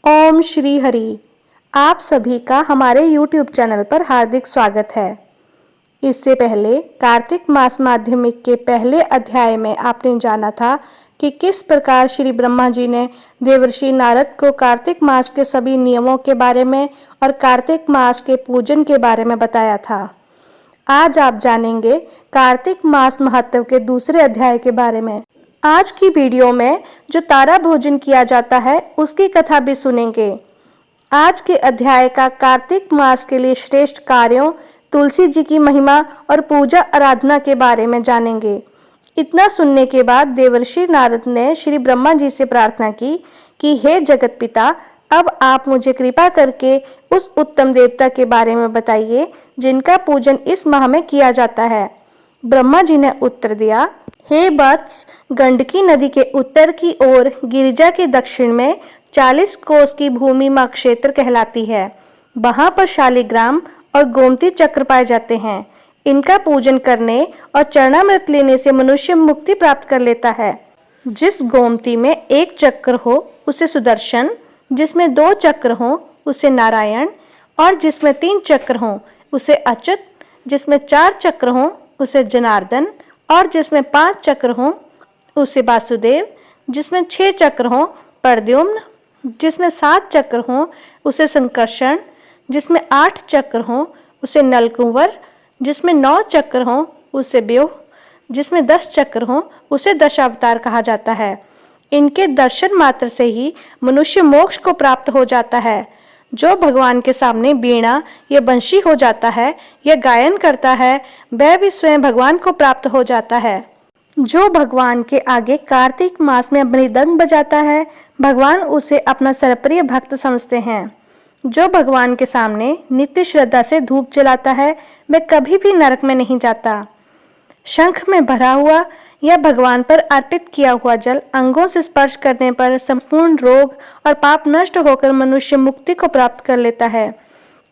ओम श्री हरि। आप सभी का हमारे YouTube चैनल पर हार्दिक स्वागत है। इससे पहले कार्तिक मास माध्यमिक के पहले अध्याय में आपने जाना था कि किस प्रकार श्री ब्रह्मा जी ने देवर्षि नारद को कार्तिक मास के सभी नियमों के बारे में और कार्तिक मास के पूजन के बारे में बताया था। आज आप जानेंगे कार्तिक मास महत्व के दूसरे अध्याय के बारे में। आज की वीडियो में जो तारा भोजन किया जाता है उसकी कथा भी सुनेंगे। आज के अध्याय का कार्तिक मास के लिए श्रेष्ठ कार्यों, तुलसी जी की महिमा और पूजा आराधना के बारे में जानेंगे। इतना सुनने के बाद देवर्षि नारद ने श्री ब्रह्मा जी से प्रार्थना की कि हे जगत पिता, अब आप मुझे कृपा करके उस उत्तम देवता के बारे में बताइए जिनका पूजन इस माह में किया जाता है। ब्रह्मा जी ने उत्तर दिया, हे वत्स, गंडकी नदी के उत्तर की ओर गिरिजा के दक्षिण में 40 कोस की भूमि माँ क्षेत्र कहलाती है। वहां पर शालिग्राम और गोमती चक्र पाए जाते हैं। इनका पूजन करने और चरणामृत लेने से मनुष्य मुक्ति प्राप्त कर लेता है। जिस गोमती में एक चक्र हो उसे सुदर्शन, जिसमें 2 चक्र हो उसे नारायण, और जिसमें 3 चक्र हो उसे अच्युत, जिसमें 4 चक्र हो उसे जनार्दन, और जिसमें 5 चक्र हों उसे वासुदेव, जिसमें 6 चक्र हों प्रद्युम्न, जिसमें 7 चक्र हों उसे संकर्षण, जिसमें 8 चक्र हों उसे नलकुंवर, जिसमें 9 चक्र हों उसे व्यूह, जिसमें 10 चक्र हों उसे दशावतार कहा जाता है। इनके दर्शन मात्र से ही मनुष्य मोक्ष को प्राप्त हो जाता है। जो भगवान के सामने वीणा या बंशी हो जाता है या गायन करता है, वह भी स्वयं भगवान को प्राप्त हो जाता है। जो भगवान के आगे कार्तिक मास में मृदंग बजाता है, भगवान उसे अपना सर्वप्रिय भक्त समझते हैं। जो भगवान के सामने नित्य श्रद्धा से धूप जलाता है, वह कभी भी नरक में नहीं जाता। शंख में भरा हुआ या भगवान पर अर्पित किया हुआ जल अंगों से स्पर्श करने पर संपूर्ण रोग और पाप नष्ट होकर मनुष्य मुक्ति को प्राप्त कर लेता है।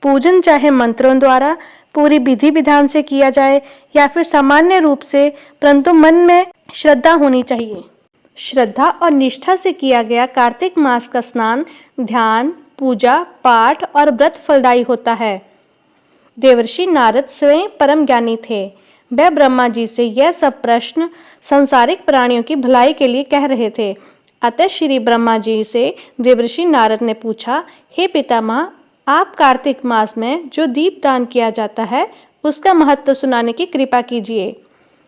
पूजन चाहे मंत्रों द्वारा पूरी विधि विधान से किया जाए या फिर सामान्य रूप से, परंतु मन में श्रद्धा होनी चाहिए। श्रद्धा और निष्ठा से किया गया कार्तिक मास का स्नान, ध्यान, पूजा, पाठ और व्रत फलदायी होता है। देवर्षि नारद स्वयं परम ज्ञानी थे। वह ब्रह्मा जी से यह सब प्रश्न संसारिक प्राणियों की भलाई के लिए कह रहे थे। अतः श्री ब्रह्मा जी से देवर्षि नारद ने पूछा, हे पितामह, आप कार्तिक मास में जो दीप दान किया जाता है उसका महत्व सुनाने की कृपा कीजिए।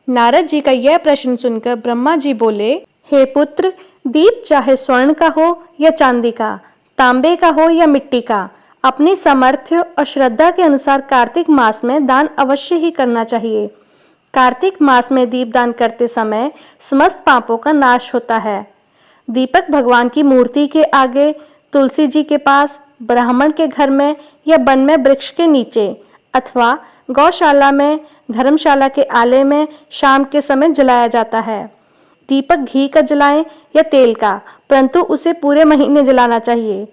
नारद जी का यह प्रश्न सुनकर ब्रह्मा जी बोले, हे पुत्र, दीप चाहे स्वर्ण का हो या चांदी का, तांबे का हो या मिट्टी का, अपनी सामर्थ्य और श्रद्धा के अनुसार कार्तिक मास में दान अवश्य ही करना चाहिए। कार्तिक मास में दीपदान करते समय समस्त पापों का नाश होता है। दीपक भगवान की मूर्ति के आगे, तुलसी जी के पास, ब्राह्मण के घर में या वन में वृक्ष के नीचे अथवा गौशाला में, धर्मशाला के आलय में शाम के समय जलाया जाता है। दीपक घी का जलाएं या तेल का, परंतु उसे पूरे महीने जलाना चाहिए।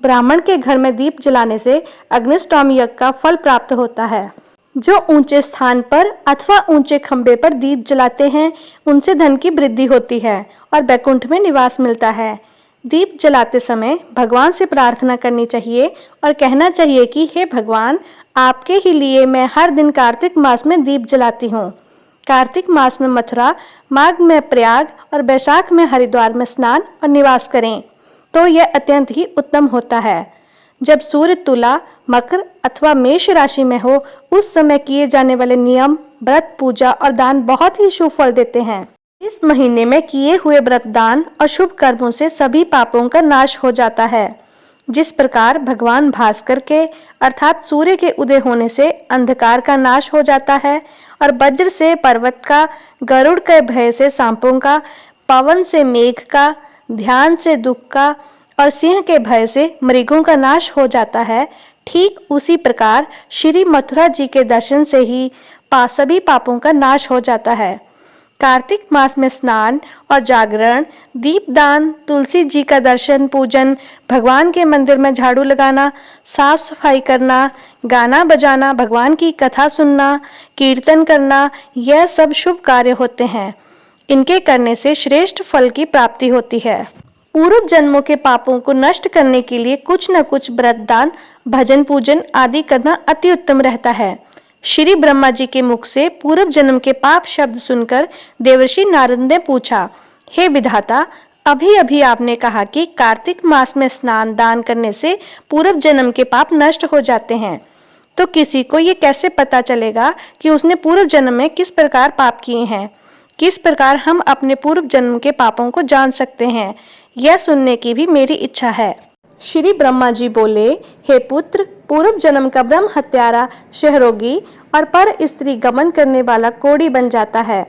ब्राह्मण के घर में दीप जलाने से अग्निष्टोम यज्ञ का फल प्राप्त होता है। जो ऊंचे स्थान पर अथवा ऊंचे खंबे पर दीप जलाते हैं, उनसे धन की वृद्धि होती है और वैकुंठ में निवास मिलता है। दीप जलाते समय भगवान से प्रार्थना करनी चाहिए और कहना चाहिए कि हे भगवान, आपके ही लिए मैं हर दिन कार्तिक मास में दीप जलाती हूँ। कार्तिक मास में मथुरा, माघ में प्रयाग और वैशाख में हरिद्वार में स्नान और निवास करें तो यह अत्यंत ही उत्तम होता है। जब सूर्य तुला, मकर अथवा मेष राशि में हो, उस समय किए जाने वाले नियम, व्रत, पूजा और दान बहुत ही शुभ फल देते हैं। इस महीने में किए हुए व्रत, दान और शुभ कर्मों से सभी पापों का नाश हो जाता है। जिस प्रकार भगवान भास्कर के अर्थात सूर्य के उदय होने से अंधकार का नाश हो जाता है और वज्र से पर्वत का, गरुड़ के भय से सांपों का, पवन से मेघ का, ध्यान से दुख का और सिंह के भय से मृगों का नाश हो जाता है, ठीक उसी प्रकार श्री मथुरा जी के दर्शन से ही सभी पापों का नाश हो जाता है। कार्तिक मास में स्नान और जागरण, दीपदान, तुलसी जी का दर्शन पूजन, भगवान के मंदिर में झाड़ू लगाना, साफ सफाई करना, गाना बजाना, भगवान की कथा सुनना, कीर्तन करना, यह सब शुभ कार्य होते हैं। इनके करने से श्रेष्ठ फल की प्राप्ति होती है। पूर्व जन्मों के पापों को नष्ट करने के लिए कुछ न कुछ व्रत, दान, भजन, पूजन आदि करना अति उत्तम रहता है। श्री ब्रह्मा जी के मुख से पूर्व जन्म के पाप शब्द सुनकर देवर्षि नारद ने पूछा, हे विधाता, अभी अभी आपने कहा कि कार्तिक मास में स्नान दान करने से पूर्व जन्म के पाप नष्ट हो जाते हैं, तो किसी को ये कैसे पता चलेगा कि उसने पूर्व जन्म में किस प्रकार पाप किए हैं? किस प्रकार हम अपने पूर्व जन्म के पापों को जान सकते हैं? यह सुनने की भी मेरी इच्छा है। श्री ब्रह्मा जी बोले, हे पुत्र, पूर्व जन्म का ब्रह्म हत्यारा, शहरोगी और पर स्त्री गमन करने वाला कोढ़ी बन जाता है।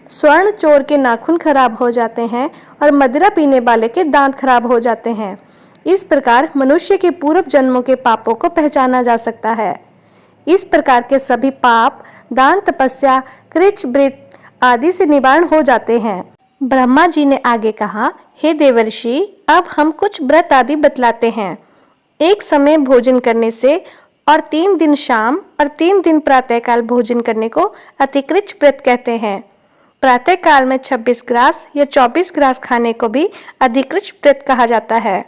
स्वर्ण चोर के नाखून खराब हो जाते हैं और मदिरा पीने वाले के दांत खराब हो जाते हैं। इस प्रकार मनुष्य के पूर्व जन्मों के पापों को पहचाना जा सकता है। इस प्रकार के सभी पाप दान, तपस्या, कृच, व्रत आदि से निवारण हो जाते हैं। ब्रह्मा जी ने आगे कहा, हे देवर्षि, अब हम कुछ व्रत आदि बतलाते हैं। एक समय भोजन करने से और 3 दिन शाम और 3 दिन प्रातःकाल भोजन करने को अतिकृच व्रत कहते हैं। प्रातःकाल में 26 ग्रास या 24 ग्रास खाने को भी अधिकृच व्रत कहा जाता है।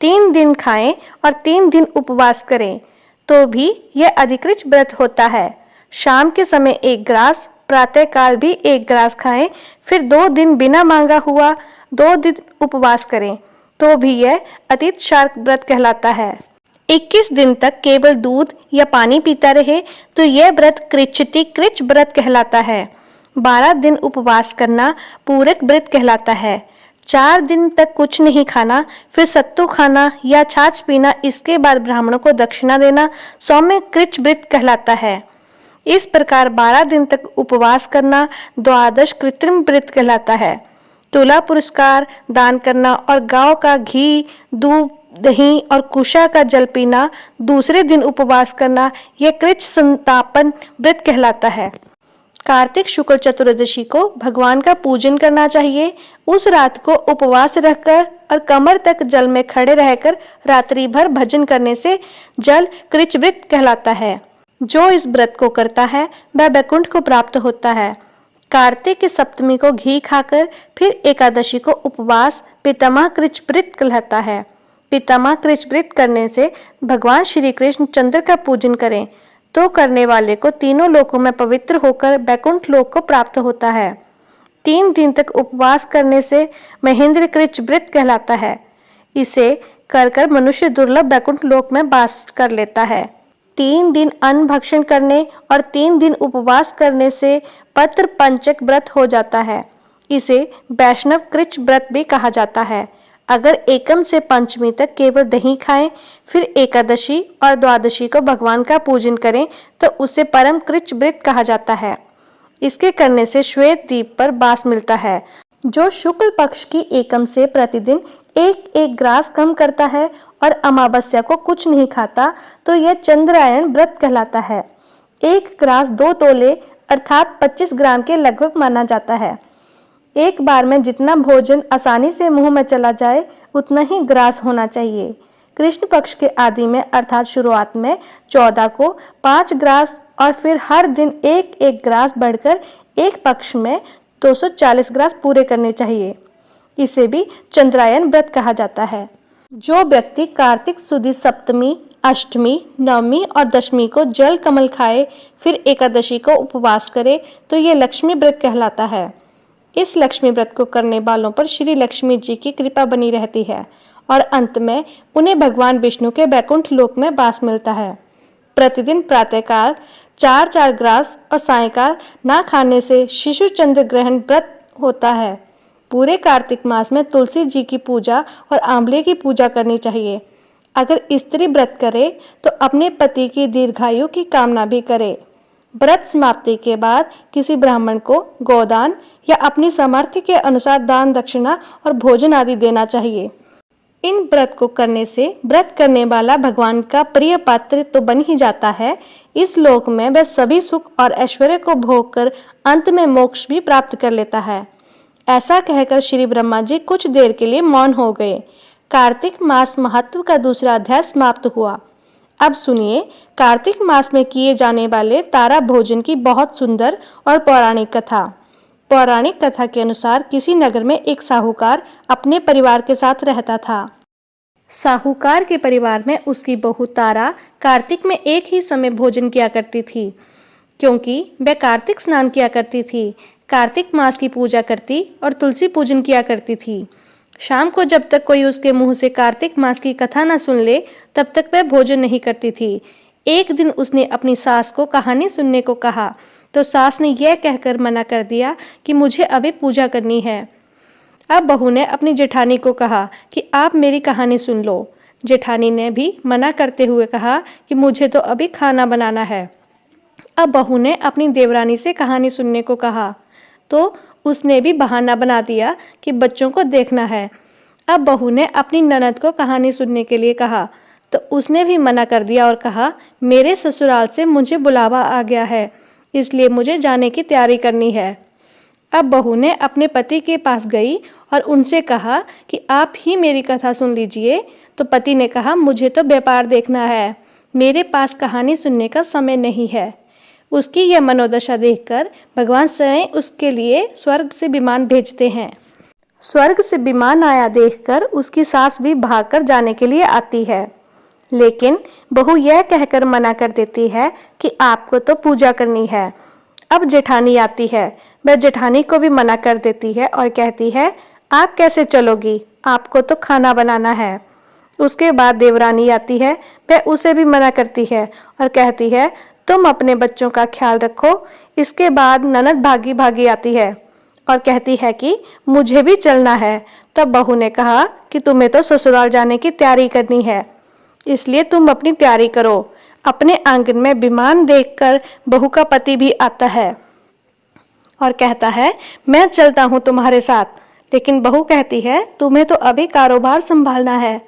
3 दिन खाएं और 3 दिन उपवास करें तो भी यह अधिकृच व्रत होता है। शाम के समय 1 ग्रास, प्रातःकाल भी 1 ग्रास खाएं, फिर 2 दिन बिना मांगा हुआ 2 दिन उपवास करें तो भी यह अतीत शार्क व्रत कहलाता है। 21 दिन तक केवल दूध या पानी पीता रहे तो यह व्रत कृच्छति कृच व्रत कहलाता है। 12 दिन उपवास करना पूरक व्रत कहलाता है। 4 दिन तक कुछ नहीं खाना, फिर सत्तू खाना या छाछ पीना, इसके बाद ब्राह्मणों को दक्षिणा देना सौम्य कृच व्रत कहलाता है। इस प्रकार 12 दिन तक उपवास करना द्वादश कृत्रिम व्रत कहलाता है। तुला पुरस्कार दान करना और गांव का घी, दूध, दही और कुशा का जल पीना, दूसरे दिन उपवास करना, यह कृच संतापन व्रत कहलाता है। कार्तिक शुक्ल चतुर्दशी को भगवान का पूजन करना चाहिए। उस रात को उपवास रखकर और कमर तक जल में खड़े रहकर रात्रि भर भजन करने से जल कृच व्रत कहलाता है। जो इस व्रत को करता है वह वैकुंठ को प्राप्त होता है। कार्तिक की सप्तमी को घी खाकर फिर एकादशी को उपवास पितामह कृच व्रत कहलाता है। पितामह कृच व्रत करने से भगवान श्री कृष्ण चंद्र का पूजन करें तो करने वाले को तीनों लोकों में पवित्र होकर वैकुंठ लोक को प्राप्त होता है। 3 दिन तक उपवास करने से महेंद्र कृच व्रत कहलाता है। इसे कर कर मनुष्य दुर्लभ वैकुंठ लोक में वास कर लेता है। 3 दिन अन्न भक्षण करने और 3 दिन उपवास करने से पत्र पंचक व्रत हो जाता है। इसे वैष्णव कृच व्रत भी कहा जाता है। अगर एकम से पंचमी तक केवल दही खाएं, फिर एकादशी और द्वादशी को भगवान का पूजन करें तो उसे परम कृच व्रत कहा जाता है। इसके करने से श्वेत द्वीप पर वास मिलता है। जो शुक्ल पक्ष की एकम से प्रतिदिन 1-1 ग्रास कम करता है और अमावस्या को कुछ नहीं खाता तो यह चंद्रायण व्रत कहलाता है। 1 ग्रास 2 तोले अर्थात 25 ग्राम के लगभग माना जाता है। एक बार में जितना भोजन आसानी से मुंह में चला जाए उतना ही ग्रास होना चाहिए। कृष्ण पक्ष के आदि में अर्थात शुरुआत में 14 को 5 ग्रास और फिर हर दिन 1-1 ग्रास बढ़कर एक पक्ष में 240 ग्रास पूरे करने चाहिए। इसे भी चंद्रायन व्रत कहा जाता है। जो व्यक्ति कार्तिक सुदी सप्तमी, अष्टमी, नवमी और दशमी को जल कमल खाए फिर एकादशी को उपवास करे तो ये लक्ष्मी व्रत कहलाता है। इस लक्ष्मी व्रत को करने वालों पर श्री लक्ष्मी जी की कृपा बनी रहती है और अंत में उन्हें भगवान विष्णु के वैकुंठ लोक में वास मिलता है। प्रतिदिन प्रातःकाल 4-4 ग्रास और सायंकाल ना खाने से शिशु चंद्र ग्रहण व्रत होता है। पूरे कार्तिक मास में तुलसी जी की पूजा और आंवले की पूजा करनी चाहिए। अगर स्त्री व्रत करे तो अपने पति की दीर्घायु की कामना भी करे। व्रत समाप्ति के बाद किसी ब्राह्मण को गोदान या अपनी सामर्थ्य के अनुसार दान दक्षिणा और भोजन आदि देना चाहिए। इन व्रत को करने से व्रत करने वाला भगवान का प्रिय पात्र तो बन ही जाता है, इस लोक में वह सभी सुख और ऐश्वर्य को भोग कर अंत में मोक्ष भी प्राप्त कर लेता है। ऐसा कहकर श्री ब्रह्मा जी कुछ देर के लिए मौन हो गए। कार्तिक मास महत्व का दूसरा अध्याय समाप्त हुआ। अब सुनिए कार्तिक मास में किए जाने वाले तारा भोजन की बहुत सुंदर और पौराणिक कथा। पौराणिक कथा के अनुसार किसी नगर में एक साहूकार अपने परिवार के साथ रहता था। साहूकार के परिवार में उसकी बहू तारा कार्तिक में एक ही समय भोजन किया करती थी, क्योंकि वह कार्तिक स्नान किया करती थी, कार्तिक मास की पूजा करती और तुलसी पूजन किया करती थी। शाम को जब तक कोई उसके मुंह से कार्तिक मास की कथा न सुन ले तब तक वह भोजन नहीं करती थी। एक दिन उसने अपनी सास को कहानी सुनने को कहा तो सास ने यह कहकर मना कर दिया कि मुझे अभी पूजा करनी है। अब बहू ने अपनी जेठानी को कहा कि आप मेरी कहानी सुन लो। जेठानी ने भी मना करते हुए कहा कि मुझे तो अभी खाना बनाना है। अब बहू ने अपनी देवरानी से कहानी सुनने को कहा तो उसने भी बहाना बना दिया कि बच्चों को देखना है। अब बहू ने अपनी ननद को कहानी सुनने के लिए कहा तो उसने भी मना कर दिया और कहा, मेरे ससुराल से मुझे बुलावा आ गया है, इसलिए मुझे जाने की तैयारी करनी है। अब बहू ने अपने पति के पास गई और उनसे कहा कि आप ही मेरी कथा सुन लीजिए। तो पति ने कहा, मुझे तो व्यापार देखना है, मेरे पास कहानी सुनने का समय नहीं है। उसकी यह मनोदशा देखकर भगवान स्वयं उसके लिए स्वर्ग से विमान भेजते हैं। स्वर्ग से विमान आया देखकर उसकी सास भी भागकर जाने के लिए आती है, लेकिन बहू यह कहकर मना कर देती है कि आपको तो पूजा करनी है। अब जेठानी आती है, वह जेठानी को भी मना कर देती है और कहती है, आप कैसे चलोगी, आपको तो खाना बनाना है। उसके बाद देवरानी आती है, वह उसे भी मना करती है और कहती है, तुम अपने बच्चों का ख्याल रखो। इसके बाद ननद भागी भागी आती है और कहती है कि मुझे भी चलना है। तब बहू ने कहा कि तुम्हें तो ससुराल जाने की तैयारी करनी है, इसलिए तुम अपनी तैयारी करो। अपने आंगन में विमान देखकर बहू का पति भी आता है और कहता है, मैं चलता हूँ तुम्हारे साथ। लेकिन बहू कहती है, तुम्हें तो अभी कारोबार संभालना है,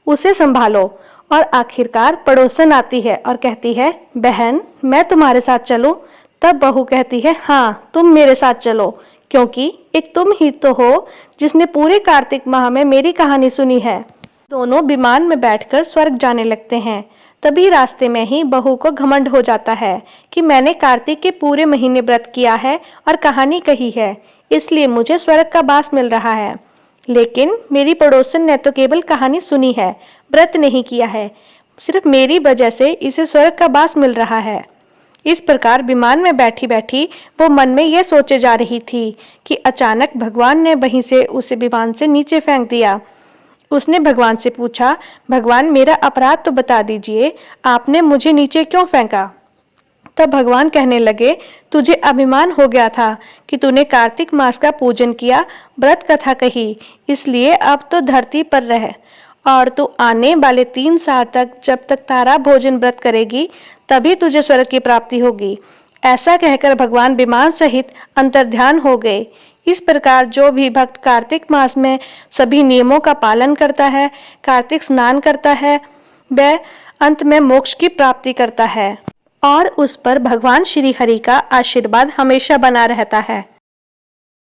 उसे संभालो। और आखिरकार पड़ोसन आती है और कहती है, बहन मैं तुम्हारे साथ चलूं? तब बहू कहती है, हाँ तुम मेरे साथ चलो, क्योंकि एक तुम ही तो हो जिसने पूरे कार्तिक माह में मेरी कहानी सुनी है। दोनों विमान में बैठकर स्वर्ग जाने लगते हैं। तभी रास्ते में ही बहू को घमंड हो जाता है कि मैंने कार्तिक के पूरे महीने व्रत किया है और कहानी कही है, इसलिए मुझे स्वर्ग का वास मिल रहा है। लेकिन मेरी पड़ोसन ने तो केवल कहानी सुनी है, व्रत नहीं किया है, सिर्फ मेरी वजह से इसे स्वर्ग का वास मिल रहा है। इस प्रकार विमान में बैठी बैठी वो मन में यह सोचे जा रही थी कि अचानक भगवान ने वहीं से उसे विमान से नीचे फेंक दिया। उसने भगवान से पूछा, भगवान मेरा अपराध तो बता दीजिए, आपने मुझे नीचे क्यों फेंका? तब भगवान कहने लगे, तुझे अभिमान हो गया था कि तूने कार्तिक मास का पूजन किया, व्रत कथा कही, इसलिए अब तो धरती पर रह और तू आने वाले 3 साल तक जब तक तारा भोजन व्रत करेगी तभी तुझे स्वर्ग की प्राप्ति होगी। ऐसा कहकर भगवान विमान सहित अंतर्ध्यान हो गए। इस प्रकार जो भी भक्त कार्तिक मास में सभी नियमों का पालन करता है, कार्तिक स्नान करता है, वह अंत में मोक्ष की प्राप्ति करता है और उस पर भगवान श्री हरि का आशीर्वाद हमेशा बना रहता है।